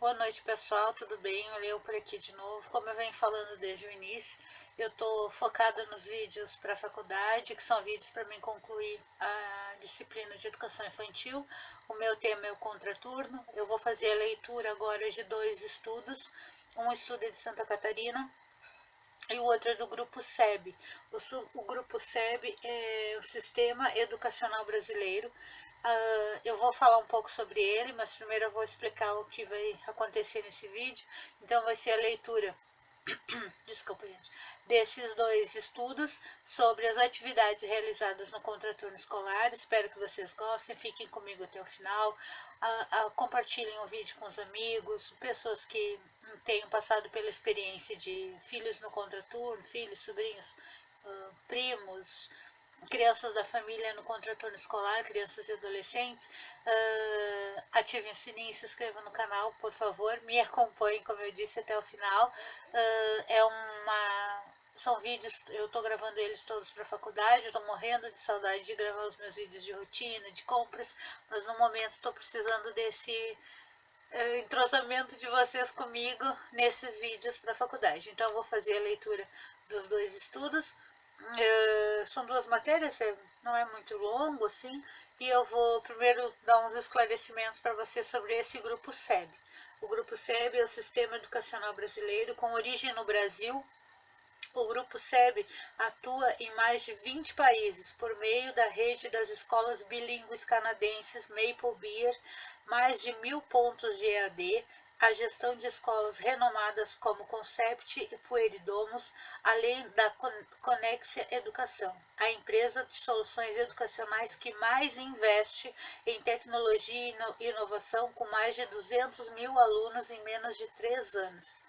Boa noite, pessoal, tudo bem? Eu por aqui de novo. Como eu venho falando desde o início, eu estou focada nos vídeos para a faculdade, que são vídeos para mim concluir a disciplina de educação infantil. O meu tema é o contraturno. Eu vou fazer a leitura agora de dois estudos. Um estudo é de Santa Catarina e o outro é do Grupo SEB. O Grupo SEB é o Sistema Educacional Brasileiro. Eu vou falar um pouco sobre ele, mas primeiro eu vou explicar o que vai acontecer nesse vídeo. Então vai ser a leitura, desculpa gente, desses dois estudos sobre as atividades realizadas no contraturno escolar. Espero que vocês gostem, fiquem comigo até o final. Compartilhem o vídeo com os amigos, pessoas que tenham passado pela experiência de filhos no contraturno, filhos, sobrinhos, primos, crianças da família no contraturno escolar, crianças e adolescentes. Ativem o sininho, se inscrevam no canal, por favor, me acompanhem, como eu disse, até o final. São vídeos, eu estou gravando eles todos para a faculdade, eu estou morrendo de saudade de gravar os meus vídeos de rotina, de compras, mas no momento estou precisando desse entrosamento de vocês comigo nesses vídeos para a faculdade. Então eu vou fazer a leitura dos dois estudos. São duas matérias, não é muito longo assim, e eu vou primeiro dar uns esclarecimentos para você sobre esse grupo SEB. O grupo SEB é o Sistema Educacional Brasileiro, com origem no Brasil. O Grupo SEB atua em mais de 20 países por meio da rede das escolas bilíngues canadenses Maple Beer, mais de 1.000 pontos de EAD, a gestão de escolas renomadas como Concept e Pueridomus, além da Conexia Educação, a empresa de soluções educacionais que mais investe em tecnologia e inovação, com mais de 200 mil alunos em menos de 3 anos.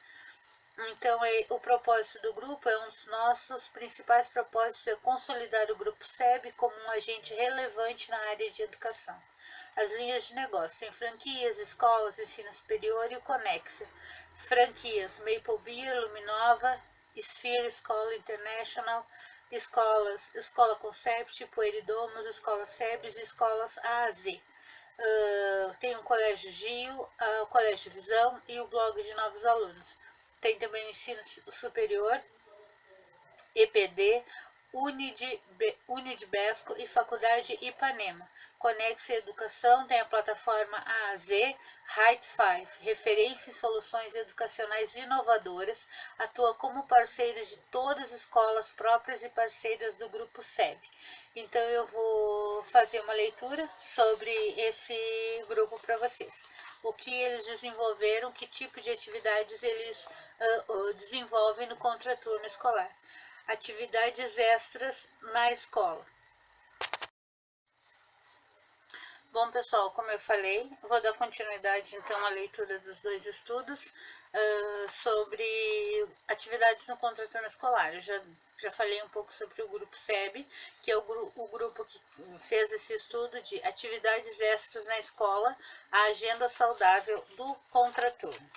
Então, o propósito do grupo um dos nossos principais propósitos é consolidar o Grupo SEB como um agente relevante na área de educação. As linhas de negócio têm franquias, escolas, ensino superior e o Conexia. Franquias Maple Beer, Luminova, Sphere Escola International, Escola Concept, Pueridomus, Escola SEBs e escolas A a Z. Tem o Colégio Gio, o Colégio Visão e o blog de novos alunos. Tem também o ensino superior, EPD, Unidbesco e Faculdade Ipanema. Conexia Educação tem a plataforma AAZ, Height 5, referência em soluções educacionais inovadoras, atua como parceiro de todas as escolas próprias e parceiras do Grupo SEB. Então eu vou fazer uma leitura sobre esse grupo para vocês. O que eles desenvolveram, que tipo de atividades eles desenvolvem no contraturno escolar. Atividades extras na escola. Bom, pessoal, como eu falei, vou dar continuidade então à leitura dos dois estudos sobre atividades no contraturno escolar. Eu já falei um pouco sobre o grupo SEB, que é o grupo que fez esse estudo de atividades extras na escola, a agenda saudável do contraturno.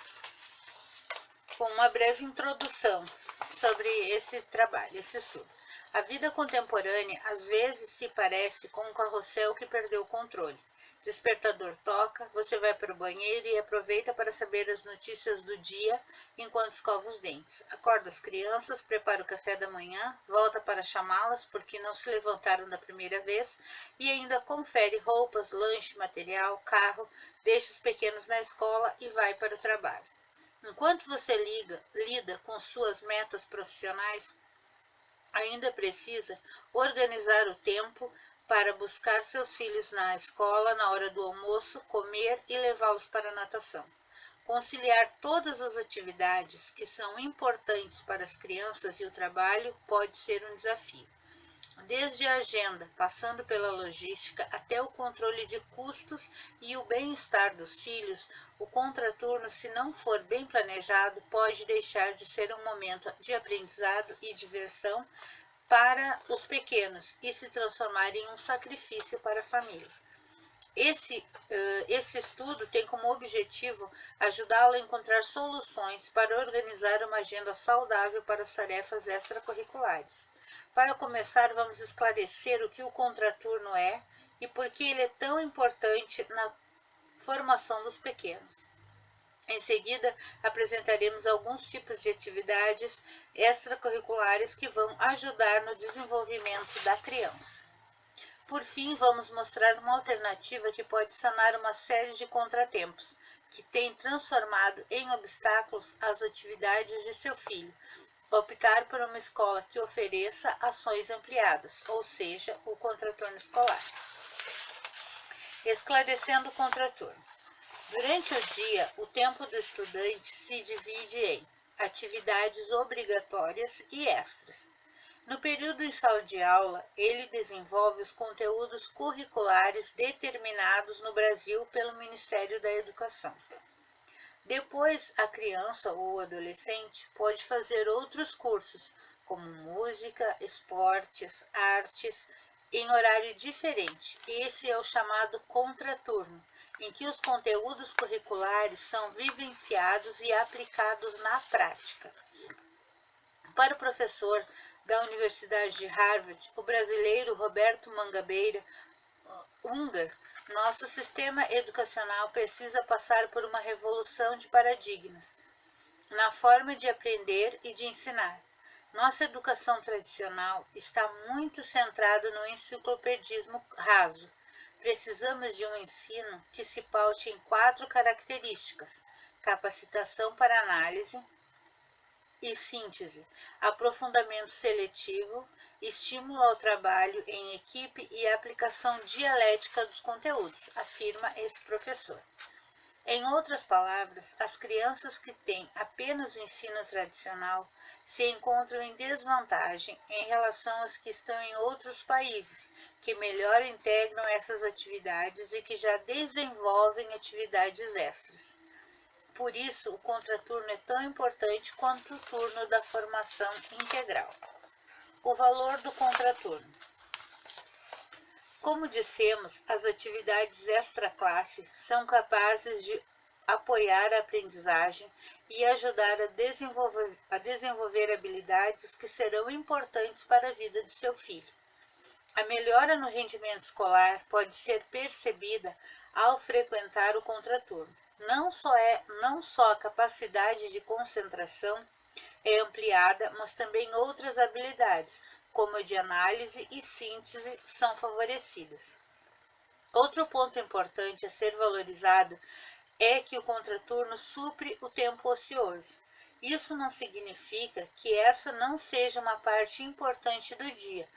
Com uma breve introdução sobre esse trabalho, esse estudo. A vida contemporânea às vezes se parece com um carrossel que perdeu o controle. Despertador toca, você vai para o banheiro e aproveita para saber as notícias do dia enquanto escova os dentes. Acorda as crianças, prepara o café da manhã, volta para chamá-las porque não se levantaram da primeira vez e ainda confere roupas, lanche, material, carro, deixa os pequenos na escola e vai para o trabalho. Enquanto você lida com suas metas profissionais, ainda precisa organizar o tempo para buscar seus filhos na escola na hora do almoço, comer e levá-los para a natação. Conciliar todas as atividades que são importantes para as crianças e o trabalho pode ser um desafio. Desde a agenda, passando pela logística, até o controle de custos e o bem-estar dos filhos, o contraturno, se não for bem planejado, pode deixar de ser um momento de aprendizado e diversão para os pequenos e se transformar em um sacrifício para a família. Esse estudo tem como objetivo ajudá-lo a encontrar soluções para organizar uma agenda saudável para as tarefas extracurriculares. Para começar, vamos esclarecer o que o contraturno é e por que ele é tão importante na formação dos pequenos. Em seguida, apresentaremos alguns tipos de atividades extracurriculares que vão ajudar no desenvolvimento da criança. Por fim, vamos mostrar uma alternativa que pode sanar uma série de contratempos que tem transformado em obstáculos as atividades de seu filho. Optar por uma escola que ofereça ações ampliadas, ou seja, o contraturno escolar. Esclarecendo o contraturno. Durante o dia, o tempo do estudante se divide em atividades obrigatórias e extras. No período em sala de aula, ele desenvolve os conteúdos curriculares determinados no Brasil pelo Ministério da Educação. Depois, a criança ou adolescente pode fazer outros cursos, como música, esportes, artes, em horário diferente. Esse é o chamado contraturno, em que os conteúdos curriculares são vivenciados e aplicados na prática. Para o professor da Universidade de Harvard, o brasileiro Roberto Mangabeira Unger, nosso sistema educacional precisa passar por uma revolução de paradigmas na forma de aprender e de ensinar. Nossa educação tradicional está muito centrada no enciclopedismo raso. Precisamos de um ensino que se paute em 4 características: capacitação para análise e síntese, aprofundamento seletivo, estímulo ao trabalho em equipe e aplicação dialética dos conteúdos, afirma esse professor. Em outras palavras, as crianças que têm apenas o ensino tradicional se encontram em desvantagem em relação às que estão em outros países, que melhor integram essas atividades e que já desenvolvem atividades extras. Por isso, o contraturno é tão importante quanto o turno da formação integral. O valor do contraturno. Como dissemos, as atividades extra-classe são capazes de apoiar a aprendizagem e ajudar a desenvolver habilidades que serão importantes para a vida de seu filho. A melhora no rendimento escolar pode ser percebida ao frequentar o contraturno. Não só a capacidade de concentração é ampliada, mas também outras habilidades, como a de análise e síntese, são favorecidas. Outro ponto importante a ser valorizado é que o contraturno supre o tempo ocioso. Isso não significa que essa não seja uma parte importante do dia.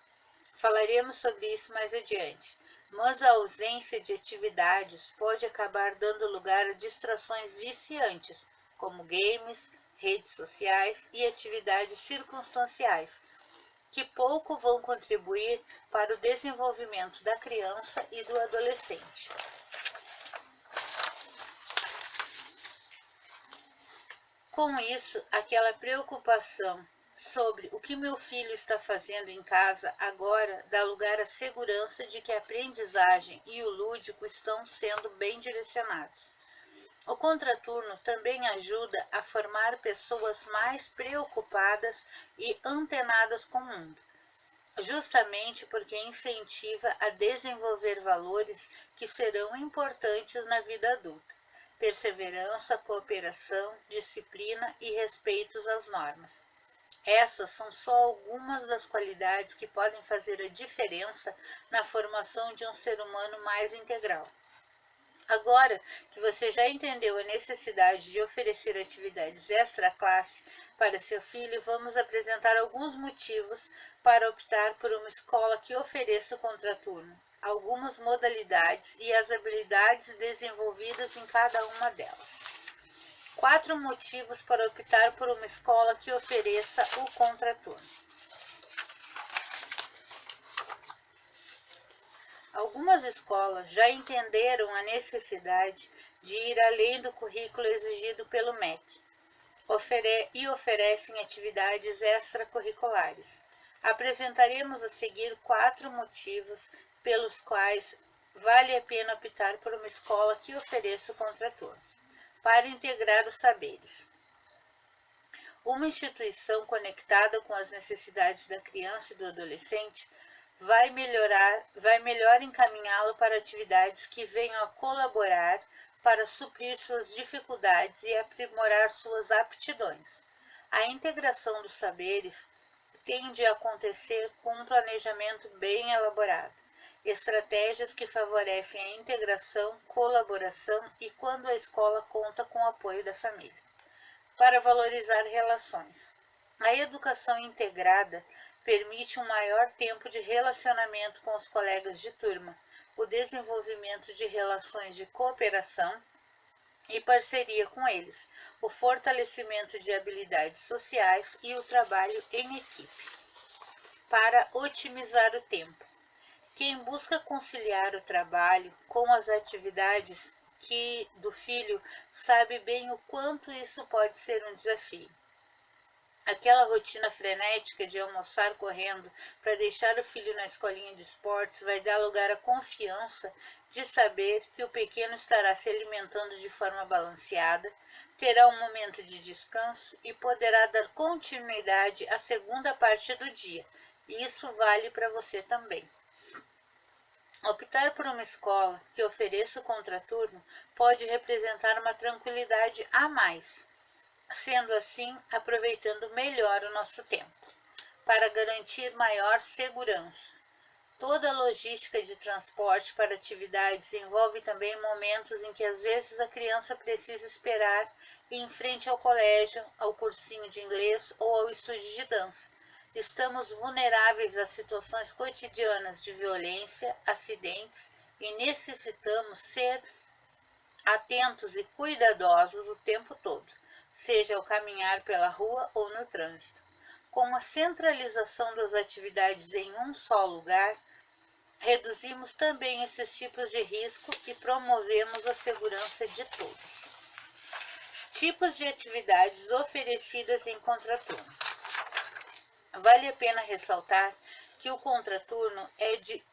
Falaremos sobre isso mais adiante. Mas a ausência de atividades pode acabar dando lugar a distrações viciantes, como games, redes sociais e atividades circunstanciais, que pouco vão contribuir para o desenvolvimento da criança e do adolescente. Com isso, aquela preocupação sobre o que meu filho está fazendo em casa agora dá lugar à segurança de que a aprendizagem e o lúdico estão sendo bem direcionados. O contraturno também ajuda a formar pessoas mais preocupadas e antenadas com o mundo, justamente porque incentiva a desenvolver valores que serão importantes na vida adulta: perseverança, cooperação, disciplina e respeito às normas. Essas são só algumas das qualidades que podem fazer a diferença na formação de um ser humano mais integral. Agora que você já entendeu a necessidade de oferecer atividades extra-classe para seu filho, vamos apresentar alguns motivos para optar por uma escola que ofereça o contraturno, algumas modalidades e as habilidades desenvolvidas em cada uma delas. 4 motivos para optar por uma escola que ofereça o contraturno. Algumas escolas já entenderam a necessidade de ir além do currículo exigido pelo MEC e oferecem atividades extracurriculares. Apresentaremos a seguir 4 motivos pelos quais vale a pena optar por uma escola que ofereça o contraturno. Para integrar os saberes. Uma instituição conectada com as necessidades da criança e do adolescente vai melhor encaminhá-lo para atividades que venham a colaborar para suprir suas dificuldades e aprimorar suas aptidões. A integração dos saberes tende a acontecer com um planejamento bem elaborado, estratégias que favorecem a integração, colaboração e quando a escola conta com o apoio da família. Para valorizar relações. A educação integrada permite um maior tempo de relacionamento com os colegas de turma, o desenvolvimento de relações de cooperação e parceria com eles, o fortalecimento de habilidades sociais e o trabalho em equipe. Para otimizar o tempo. Quem busca conciliar o trabalho com as atividades do filho sabe bem o quanto isso pode ser um desafio. Aquela rotina frenética de almoçar correndo para deixar o filho na escolinha de esportes vai dar lugar à confiança de saber que o pequeno estará se alimentando de forma balanceada, terá um momento de descanso e poderá dar continuidade à segunda parte do dia. E isso vale para você também. Optar por uma escola que ofereça o contraturno pode representar uma tranquilidade a mais, sendo assim, aproveitando melhor o nosso tempo. Para garantir maior segurança. Toda a logística de transporte para atividades envolve também momentos em que às vezes a criança precisa esperar em frente ao colégio, ao cursinho de inglês ou ao estúdio de dança. Estamos vulneráveis a situações cotidianas de violência, acidentes e necessitamos ser atentos e cuidadosos o tempo todo, seja ao caminhar pela rua ou no trânsito. Com a centralização das atividades em um só lugar, reduzimos também esses tipos de risco e promovemos a segurança de todos. Tipos de atividades oferecidas em contraturno. Vale a pena ressaltar que o contraturno é de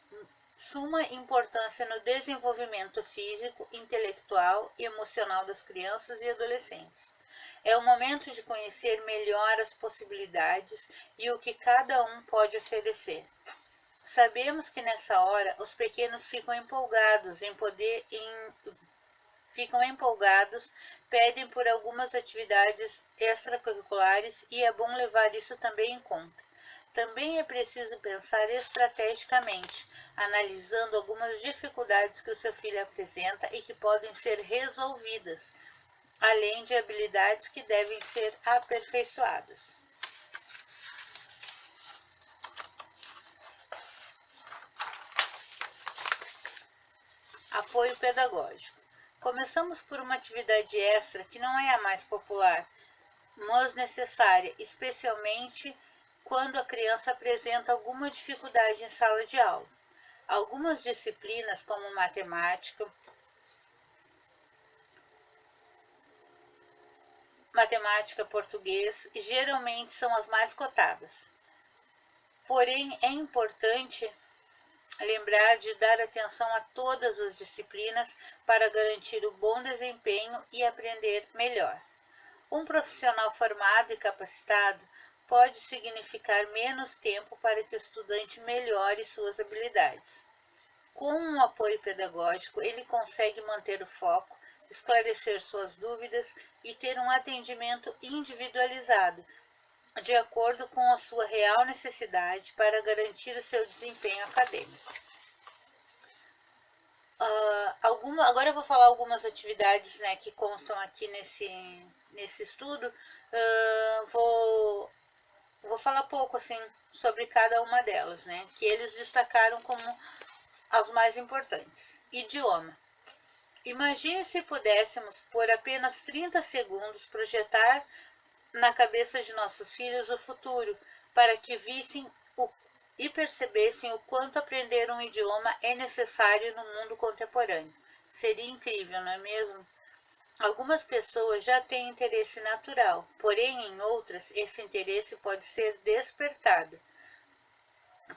suma importância no desenvolvimento físico, intelectual e emocional das crianças e adolescentes. É o momento de conhecer melhor as possibilidades e o que cada um pode oferecer. Sabemos que nessa hora os pequenos ficam empolgados, pedem por algumas atividades extracurriculares e é bom levar isso também em conta. Também é preciso pensar estrategicamente, analisando algumas dificuldades que o seu filho apresenta e que podem ser resolvidas, além de habilidades que devem ser aperfeiçoadas. Apoio pedagógico. Começamos por uma atividade extra que não é a mais popular, mas necessária, especialmente quando a criança apresenta alguma dificuldade em sala de aula. Algumas disciplinas, como matemática, português, geralmente são as mais cotadas. Porém, é importante lembrar de dar atenção a todas as disciplinas para garantir o bom desempenho e aprender melhor. Um profissional formado e capacitado pode significar menos tempo para que o estudante melhore suas habilidades. Com um apoio pedagógico, ele consegue manter o foco, esclarecer suas dúvidas e ter um atendimento individualizado, de acordo com a sua real necessidade para garantir o seu desempenho acadêmico. Agora eu vou falar algumas atividades, né, que constam aqui nesse estudo. Vou falar pouco assim sobre cada uma delas, né, que eles destacaram como as mais importantes. Idioma. Imagine se pudéssemos, por apenas 30 segundos, projetar na cabeça de nossos filhos o futuro, para que vissem e percebessem o quanto aprender um idioma é necessário no mundo contemporâneo. Seria incrível, não é mesmo? Algumas pessoas já têm interesse natural, porém em outras esse interesse pode ser despertado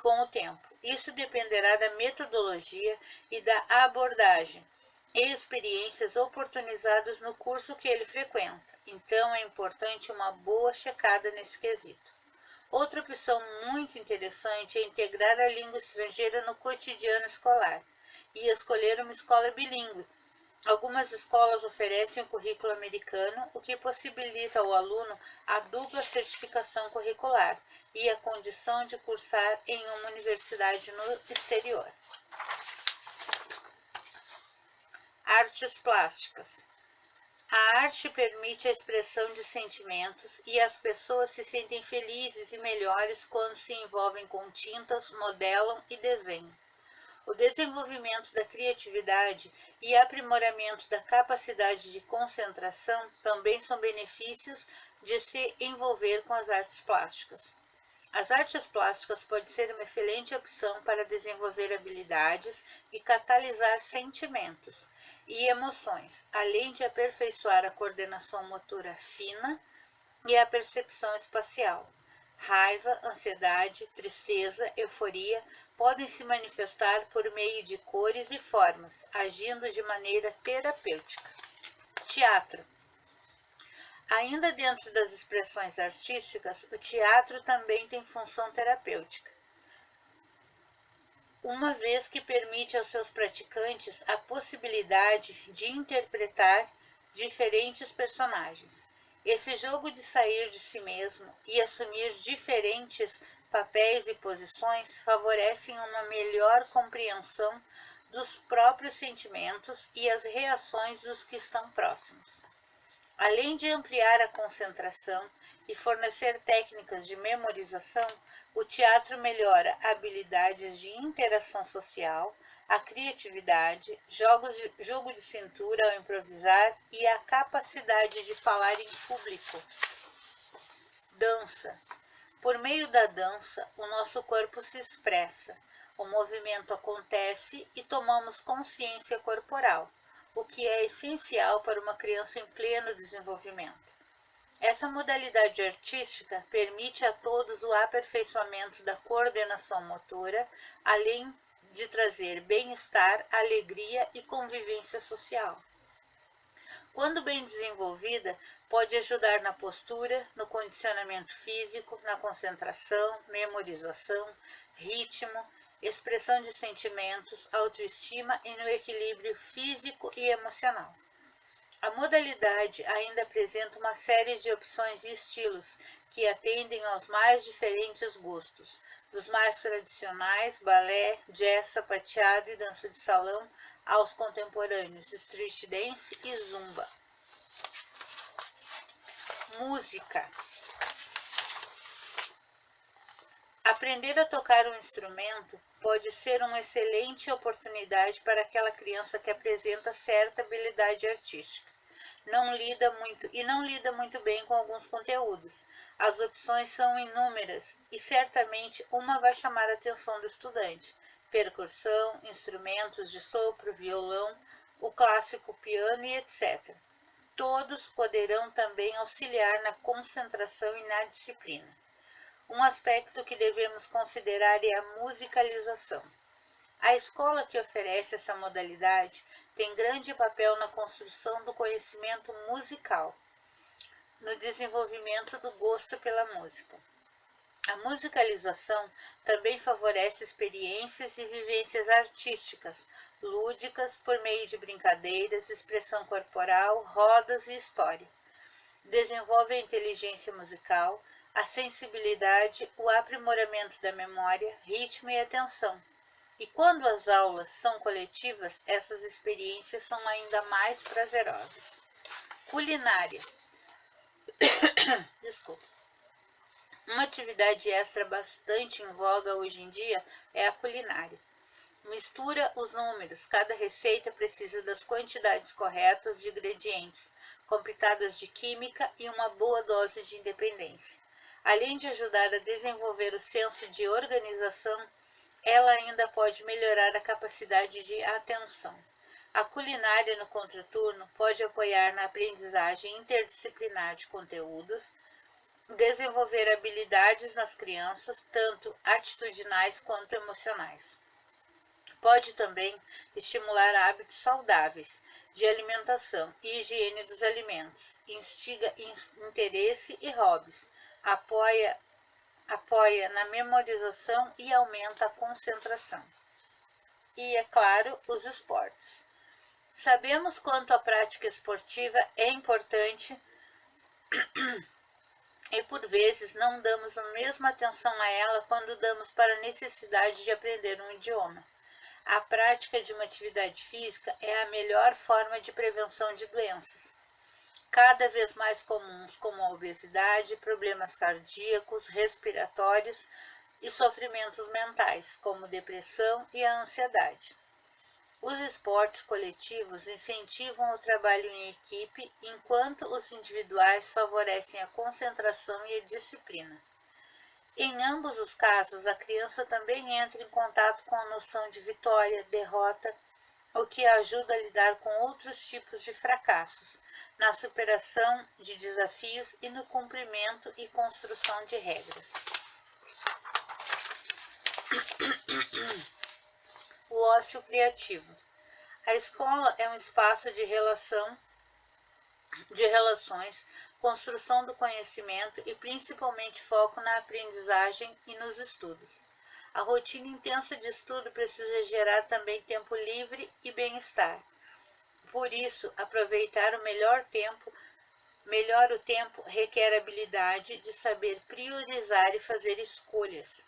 com o tempo. Isso dependerá da metodologia e da abordagem e experiências oportunizadas no curso que ele frequenta. Então é importante uma boa checada nesse quesito. Outra opção muito interessante é integrar a língua estrangeira no cotidiano escolar e escolher uma escola bilíngue, Algumas escolas oferecem o currículo americano, o que possibilita ao aluno a dupla certificação curricular e a condição de cursar em uma universidade no exterior. Artes plásticas. A arte permite a expressão de sentimentos e as pessoas se sentem felizes e melhores quando se envolvem com tintas, modelam e desenham. O desenvolvimento da criatividade e aprimoramento da capacidade de concentração também são benefícios de se envolver com as artes plásticas. As artes plásticas podem ser uma excelente opção para desenvolver habilidades e catalisar sentimentos e emoções, além de aperfeiçoar a coordenação motora fina e a percepção espacial. Raiva, ansiedade, tristeza, euforia podem se manifestar por meio de cores e formas, agindo de maneira terapêutica. Teatro. Ainda dentro das expressões artísticas, o teatro também tem função terapêutica, uma vez que permite aos seus praticantes a possibilidade de interpretar diferentes personagens. Esse jogo de sair de si mesmo e assumir diferentes papéis e posições favorecem uma melhor compreensão dos próprios sentimentos e as reações dos que estão próximos. Além de ampliar a concentração e fornecer técnicas de memorização, o teatro melhora habilidades de interação social, a criatividade, jogo de cintura ao improvisar e a capacidade de falar em público. Dança. Por meio da dança, o nosso corpo se expressa, o movimento acontece e tomamos consciência corporal, o que é essencial para uma criança em pleno desenvolvimento. Essa modalidade artística permite a todos o aperfeiçoamento da coordenação motora, além de trazer bem-estar, alegria e convivência social. Quando bem desenvolvida, pode ajudar na postura, no condicionamento físico, na concentração, memorização, ritmo, expressão de sentimentos, autoestima e no equilíbrio físico e emocional. A modalidade ainda apresenta uma série de opções e estilos que atendem aos mais diferentes gostos, dos mais tradicionais, balé, jazz, sapateado e dança de salão, aos contemporâneos, street dance e zumba. Música. Aprender a tocar um instrumento pode ser uma excelente oportunidade para aquela criança que apresenta certa habilidade artística. Não lida muito bem com alguns conteúdos. As opções são inúmeras e certamente uma vai chamar a atenção do estudante. Percussão, instrumentos de sopro, violão, o clássico piano e etc. Todos poderão também auxiliar na concentração e na disciplina. Um aspecto que devemos considerar é a musicalização. A escola que oferece essa modalidade tem grande papel na construção do conhecimento musical, no desenvolvimento do gosto pela música. A musicalização também favorece experiências e vivências artísticas, lúdicas, por meio de brincadeiras, expressão corporal, rodas e história. Desenvolve a inteligência musical, a sensibilidade, o aprimoramento da memória, ritmo e atenção. E quando as aulas são coletivas, essas experiências são ainda mais prazerosas. Culinária. Desculpa. Uma atividade extra bastante em voga hoje em dia é a culinária. Mistura os números, cada receita precisa das quantidades corretas de ingredientes, com pitadas de química e uma boa dose de independência. Além de ajudar a desenvolver o senso de organização, ela ainda pode melhorar a capacidade de atenção. A culinária no contraturno pode apoiar na aprendizagem interdisciplinar de conteúdos, desenvolver habilidades nas crianças, tanto atitudinais quanto emocionais. Pode também estimular hábitos saudáveis de alimentação e higiene dos alimentos, instiga interesse e hobbies, apoia na memorização e aumenta a concentração. E, é claro, os esportes. Sabemos quanto a prática esportiva é importante e por vezes não damos a mesma atenção a ela quando damos para a necessidade de aprender um idioma. A prática de uma atividade física é a melhor forma de prevenção de doenças, cada vez mais comuns, como a obesidade, problemas cardíacos, respiratórios e sofrimentos mentais, como depressão e a ansiedade. Os esportes coletivos incentivam o trabalho em equipe, enquanto os individuais favorecem a concentração e a disciplina. Em ambos os casos, a criança também entra em contato com a noção de vitória, derrota, o que a ajuda a lidar com outros tipos de fracassos, na superação de desafios e no cumprimento e construção de regras. O ócio criativo. A escola é um espaço de relações, construção do conhecimento e principalmente foco na aprendizagem e nos estudos. A rotina intensa de estudo precisa gerar também tempo livre e bem-estar. Por isso, aproveitar o melhor o tempo requer a habilidade de saber priorizar e fazer escolhas,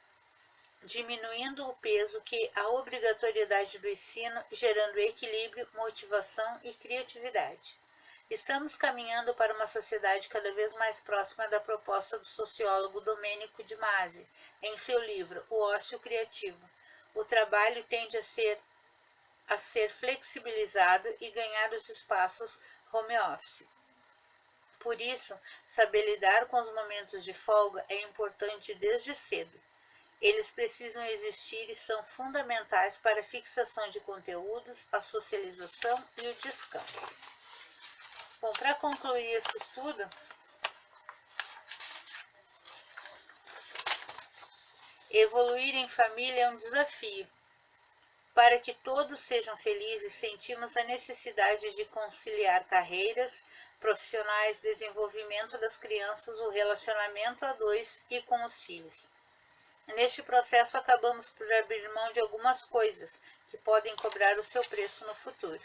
diminuindo o peso que a obrigatoriedade do ensino, gerando equilíbrio, motivação e criatividade. Estamos caminhando para uma sociedade cada vez mais próxima da proposta do sociólogo Domênico de Masi, em seu livro O Ócio Criativo. O trabalho tende a ser flexibilizado e ganhar os espaços home office. Por isso, saber lidar com os momentos de folga é importante desde cedo. Eles precisam existir e são fundamentais para a fixação de conteúdos, a socialização e o descanso. Bom, para concluir esse estudo, evoluir em família é um desafio. Para que todos sejam felizes, sentimos a necessidade de conciliar carreiras profissionais, desenvolvimento das crianças, o relacionamento a dois e com os filhos. Neste processo, acabamos por abrir mão de algumas coisas que podem cobrar o seu preço no futuro.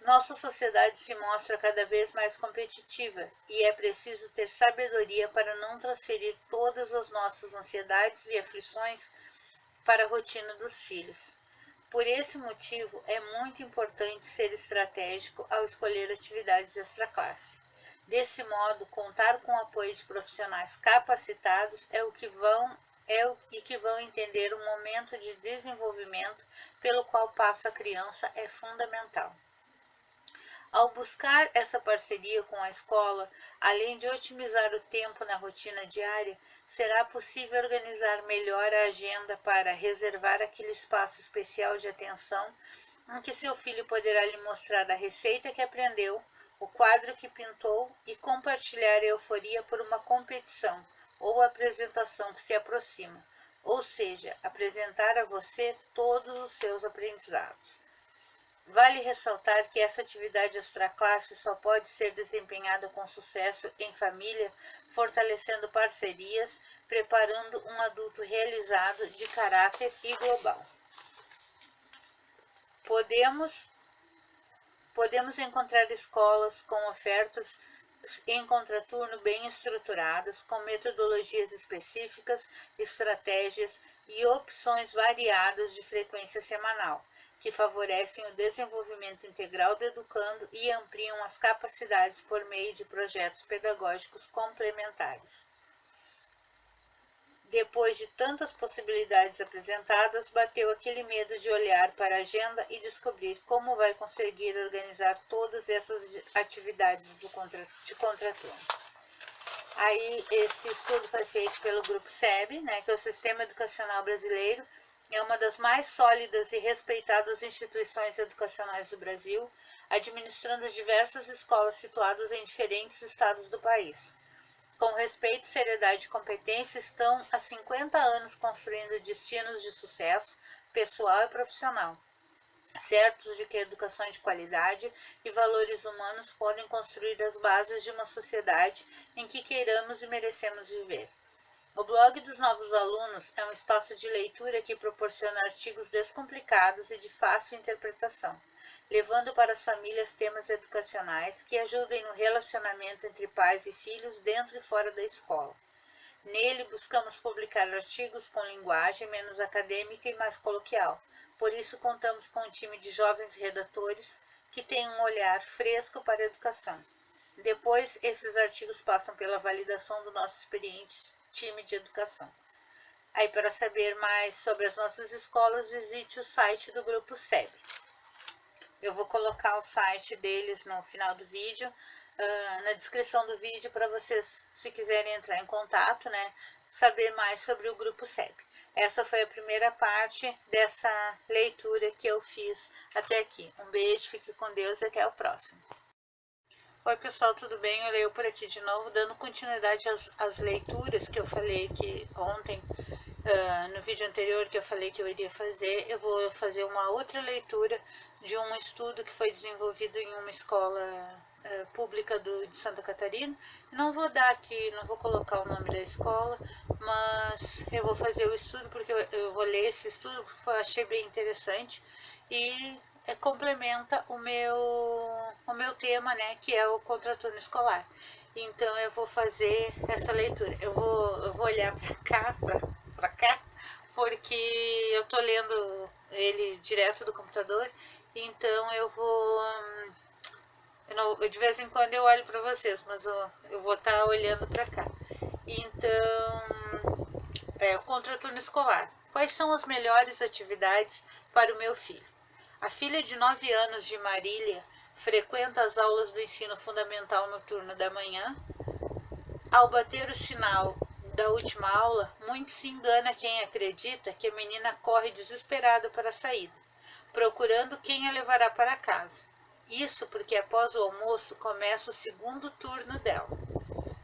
Nossa sociedade se mostra cada vez mais competitiva e é preciso ter sabedoria para não transferir todas as nossas ansiedades e aflições para a rotina dos filhos. Por esse motivo, é muito importante ser estratégico ao escolher atividades extraclasse. Desse modo, contar com o apoio de profissionais capacitados que vão entender o momento de desenvolvimento pelo qual passa a criança é fundamental. Ao buscar essa parceria com a escola, além de otimizar o tempo na rotina diária, será possível organizar melhor a agenda para reservar aquele espaço especial de atenção em que seu filho poderá lhe mostrar a receita que aprendeu, o quadro que pintou e compartilhar a euforia por uma competição ou apresentação que se aproxima, ou seja, apresentar a você todos os seus aprendizados. Vale ressaltar que essa atividade extraclasse só pode ser desempenhada com sucesso em família, fortalecendo parcerias, preparando um adulto realizado de caráter e global. Podemos encontrar escolas com ofertas em contraturno bem estruturadas, com metodologias específicas, estratégias e opções variadas de frequência semanal, que favorecem o desenvolvimento integral do educando e ampliam as capacidades por meio de projetos pedagógicos complementares. Depois de tantas possibilidades apresentadas, bateu aquele medo de olhar para a agenda e descobrir como vai conseguir organizar todas essas atividades de contraturno. Aí, esse estudo foi feito pelo Grupo SEB, que é o Sistema Educacional Brasileiro, é uma das mais sólidas e respeitadas instituições educacionais do Brasil, administrando diversas escolas situadas em diferentes estados do país. Com respeito, seriedade e competência, estão há 50 anos construindo destinos de sucesso pessoal e profissional, certos de que a educação de qualidade e valores humanos podem construir as bases de uma sociedade em que queiramos e merecemos viver. O blog dos novos alunos é um espaço de leitura que proporciona artigos descomplicados e de fácil interpretação, levando para as famílias temas educacionais que ajudem no relacionamento entre pais e filhos dentro e fora da escola. Nele, buscamos publicar artigos com linguagem menos acadêmica e mais coloquial. Por isso, contamos com um time de jovens redatores que têm um olhar fresco para a educação. Depois, esses artigos passam pela validação do nosso experiente time de educação. Aí, para saber mais sobre as nossas escolas, visite o site do Grupo SEB. Eu vou colocar o site deles no final do vídeo, na descrição do vídeo, para vocês, se quiserem entrar em contato, né, saber mais sobre o Grupo SEB. Essa foi a primeira parte dessa leitura que eu fiz até aqui. Um beijo, fique com Deus e até o próximo. Oi pessoal, tudo bem? Eu leio por aqui de novo, dando continuidade às leituras que eu falei que ontem, no vídeo anterior que eu falei que eu iria fazer. Eu vou fazer uma outra leitura de um estudo que foi desenvolvido em uma escola pública de Santa Catarina. Não vou dar aqui, não vou colocar o nome da escola, mas eu vou fazer o estudo porque eu vou ler esse estudo porque eu achei bem interessante e complementa o meu tema, né, que é o contraturno escolar. Então eu vou fazer essa leitura. Eu vou olhar para cá, porque eu tô lendo ele direto do computador. Então eu vou de vez em quando eu olho para vocês, mas eu vou estar olhando para cá. Então, o contraturno escolar. Quais são as melhores atividades para o meu filho? A filha de 9 anos de Marília frequenta as aulas do ensino fundamental no turno da manhã. Ao bater o sinal da última aula, muito se engana quem acredita que a menina corre desesperada para a saída, procurando quem a levará para casa. Isso porque após o almoço começa o segundo turno dela.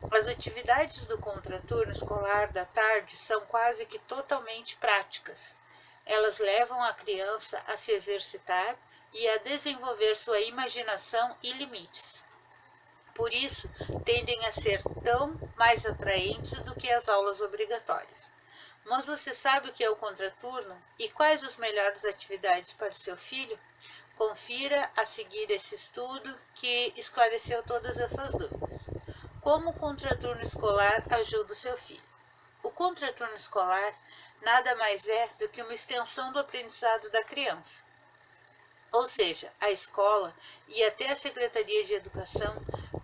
As atividades do contraturno escolar da tarde são quase que totalmente práticas. Elas levam a criança a se exercitar e a desenvolver sua imaginação e limites. Por isso, tendem a ser tão mais atraentes do que as aulas obrigatórias. Mas você sabe o que é o contraturno e quais as melhores atividades para o seu filho? Confira a seguir esse estudo que esclareceu todas essas dúvidas. Como o contraturno escolar ajuda o seu filho? O contraturno escolar nada mais é do que uma extensão do aprendizado da criança. Ou seja, a escola e até a Secretaria de Educação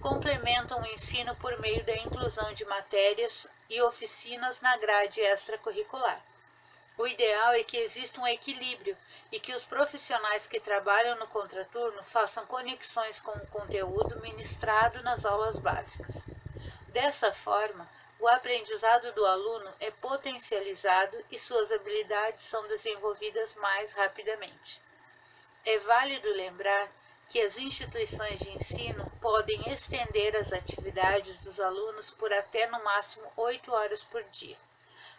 complementam o ensino por meio da inclusão de matérias e oficinas na grade extracurricular. O ideal é que exista um equilíbrio e que os profissionais que trabalham no contraturno façam conexões com o conteúdo ministrado nas aulas básicas. Dessa forma, o aprendizado do aluno é potencializado e suas habilidades são desenvolvidas mais rapidamente. É válido lembrar que as instituições de ensino podem estender as atividades dos alunos por até no máximo 8 horas por dia.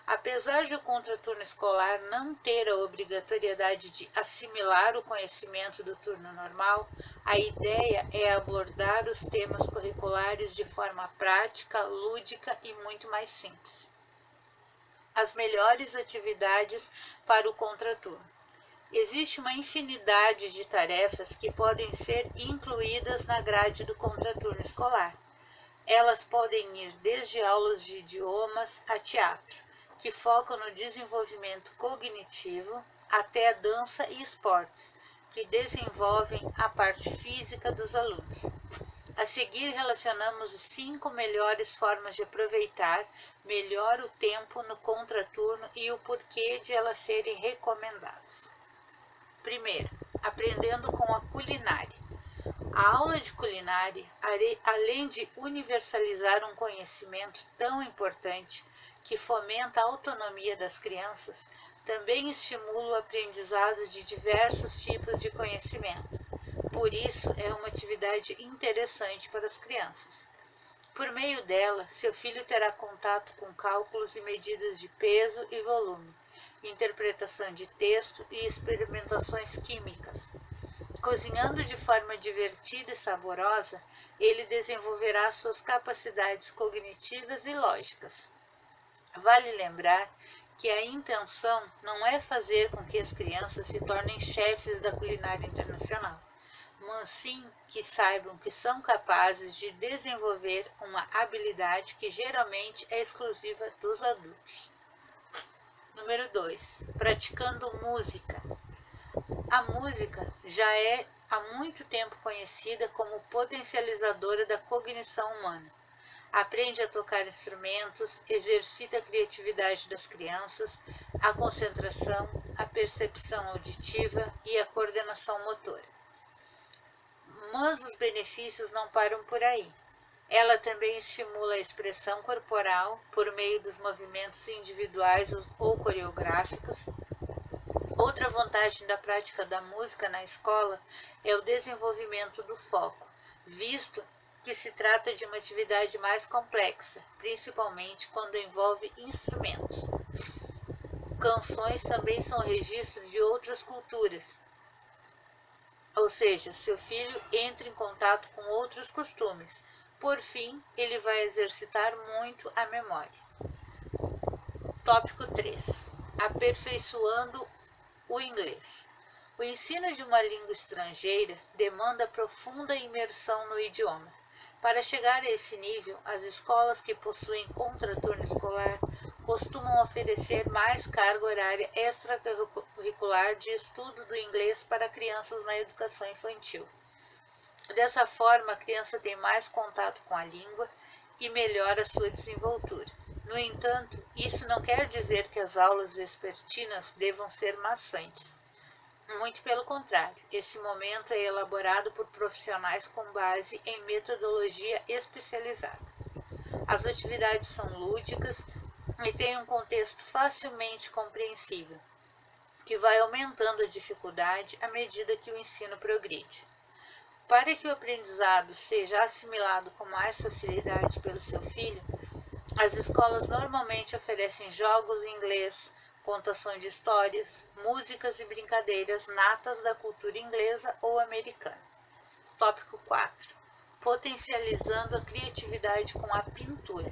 Apesar de o contraturno escolar não ter a obrigatoriedade de assimilar o conhecimento do turno normal, a ideia é abordar os temas curriculares de forma prática, lúdica e muito mais simples. As melhores atividades para o contraturno. Existe uma infinidade de tarefas que podem ser incluídas na grade do contraturno escolar. Elas podem ir desde aulas de idiomas a teatro, que focam no desenvolvimento cognitivo, até dança e esportes, que desenvolvem a parte física dos alunos. A seguir, relacionamos as 5 melhores formas de aproveitar melhor o tempo no contraturno e o porquê de elas serem recomendadas. Primeiro, aprendendo com a culinária. A aula de culinária, além de universalizar um conhecimento tão importante que fomenta a autonomia das crianças, também estimula o aprendizado de diversos tipos de conhecimento. Por isso, é uma atividade interessante para as crianças. Por meio dela, seu filho terá contato com cálculos e medidas de peso e volume, interpretação de texto e experimentações químicas. Cozinhando de forma divertida e saborosa, ele desenvolverá suas capacidades cognitivas e lógicas. Vale lembrar que a intenção não é fazer com que as crianças se tornem chefes da culinária internacional, mas sim que saibam que são capazes de desenvolver uma habilidade que geralmente é exclusiva dos adultos. Número 2. Praticando música. A música já é há muito tempo conhecida como potencializadora da cognição humana. Aprende a tocar instrumentos, exercita a criatividade das crianças, a concentração, a percepção auditiva e a coordenação motora. Mas os benefícios não param por aí. Ela também estimula a expressão corporal por meio dos movimentos individuais ou coreográficos. Outra vantagem da prática da música na escola é o desenvolvimento do foco, visto que se trata de uma atividade mais complexa, principalmente quando envolve instrumentos. Canções também são registros de outras culturas, ou seja, seu filho entra em contato com outros costumes. Por fim, ele vai exercitar muito a memória. Tópico 3. Aperfeiçoando o inglês. O ensino de uma língua estrangeira demanda profunda imersão no idioma. Para chegar a esse nível, as escolas que possuem contraturno escolar costumam oferecer mais carga horária extracurricular de estudo do inglês para crianças na educação infantil. Dessa forma, a criança tem mais contato com a língua e melhora a sua desenvoltura. No entanto, isso não quer dizer que as aulas vespertinas devam ser maçantes. Muito pelo contrário, esse momento é elaborado por profissionais com base em metodologia especializada. As atividades são lúdicas e têm um contexto facilmente compreensível, que vai aumentando a dificuldade à medida que o ensino progride. Para que o aprendizado seja assimilado com mais facilidade pelo seu filho, as escolas normalmente oferecem jogos em inglês, contação de histórias, músicas e brincadeiras natas da cultura inglesa ou americana. Tópico 4. Potencializando a criatividade com a pintura.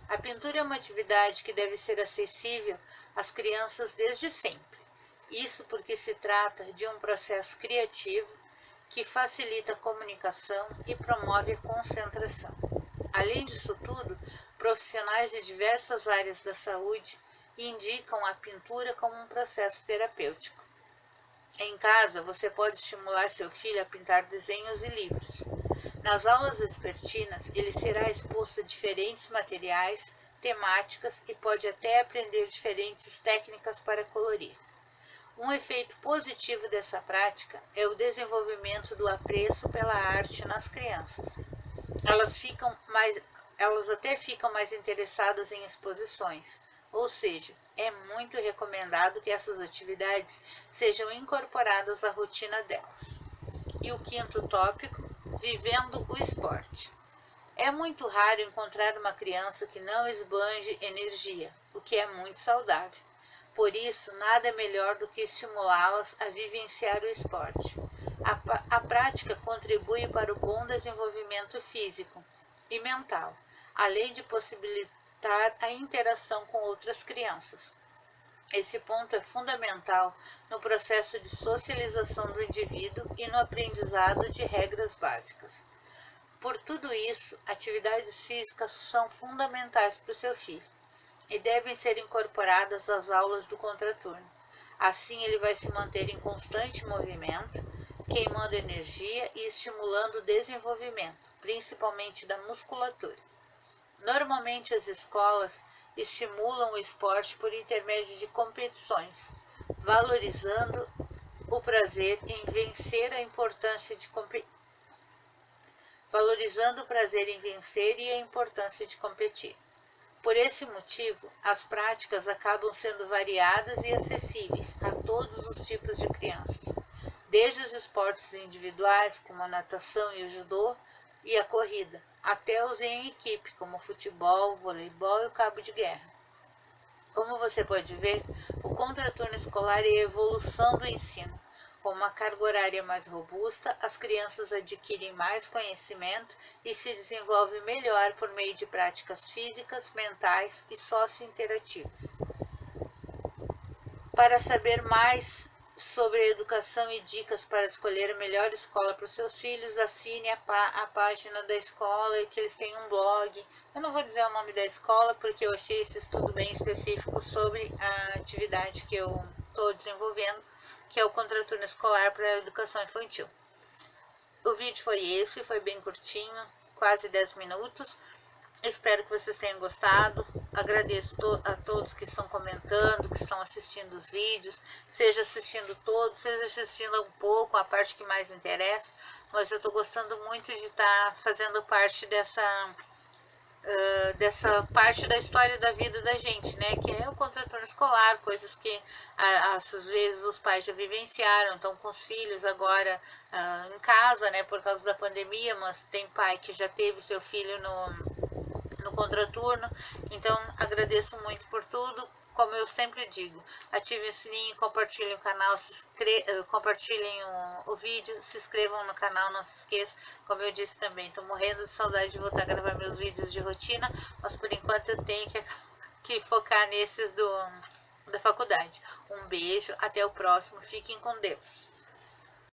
A pintura é uma atividade que deve ser acessível às crianças desde sempre. Isso porque se trata de um processo criativo que facilita a comunicação e promove a concentração. Além disso tudo, profissionais de diversas áreas da saúde indicam a pintura como um processo terapêutico. Em casa, você pode estimular seu filho a pintar desenhos e livros. Nas aulas vespertinas, ele será exposto a diferentes materiais, temáticas e pode até aprender diferentes técnicas para colorir. Um efeito positivo dessa prática é o desenvolvimento do apreço pela arte nas crianças. Elas até ficam mais interessadas em exposições, ou seja, é muito recomendado que essas atividades sejam incorporadas à rotina delas. E o quinto tópico, vivendo o esporte. É muito raro encontrar uma criança que não esbanje energia, o que é muito saudável. Por isso, nada é melhor do que estimulá-las a vivenciar o esporte. A prática contribui para o bom desenvolvimento físico e mental, além de possibilitar a interação com outras crianças. Esse ponto é fundamental no processo de socialização do indivíduo e no aprendizado de regras básicas. Por tudo isso, atividades físicas são fundamentais para o seu filho e devem ser incorporadas às aulas do contraturno. Assim, ele vai se manter em constante movimento, queimando energia e estimulando o desenvolvimento, principalmente da musculatura. Normalmente, as escolas estimulam o esporte por intermédio de competições, valorizando o prazer em vencer e a importância de competir. Por esse motivo, as práticas acabam sendo variadas e acessíveis a todos os tipos de crianças, desde os esportes individuais, como a natação e o judô, e a corrida, até os em equipe, como o futebol, voleibol e o cabo de guerra. Como você pode ver, o contraturno escolar é a evolução do ensino. Com uma carga horária mais robusta, as crianças adquirem mais conhecimento e se desenvolvem melhor por meio de práticas físicas, mentais e sociointerativas. Para saber mais sobre educação e dicas para escolher a melhor escola para os seus filhos, assine a página da escola, que eles têm um blog. Eu não vou dizer o nome da escola, porque eu achei esse estudo bem específico sobre a atividade que eu estou desenvolvendo, que é o contraturno escolar para a educação infantil. O vídeo foi esse, foi bem curtinho, quase 10 minutos. Espero que vocês tenham gostado. Agradeço a todos que estão comentando, que estão assistindo os vídeos, seja assistindo todos, seja assistindo um pouco, a parte que mais interessa. Mas eu estou gostando muito de estar fazendo parte dessa parte da história da vida da gente, né? Que é o contraturno escolar, coisas que às vezes os pais já vivenciaram, estão com os filhos agora em casa, né? Por causa da pandemia, mas tem pai que já teve seu filho no contraturno. Então agradeço muito por tudo. Como eu sempre digo, ativem o sininho, compartilhem o canal, compartilhem o vídeo, se inscrevam no canal, não se esqueça. Como eu disse também, estou morrendo de saudade de voltar a gravar meus vídeos de rotina, mas por enquanto eu tenho que focar nesses da faculdade. Um beijo, até o próximo, fiquem com Deus.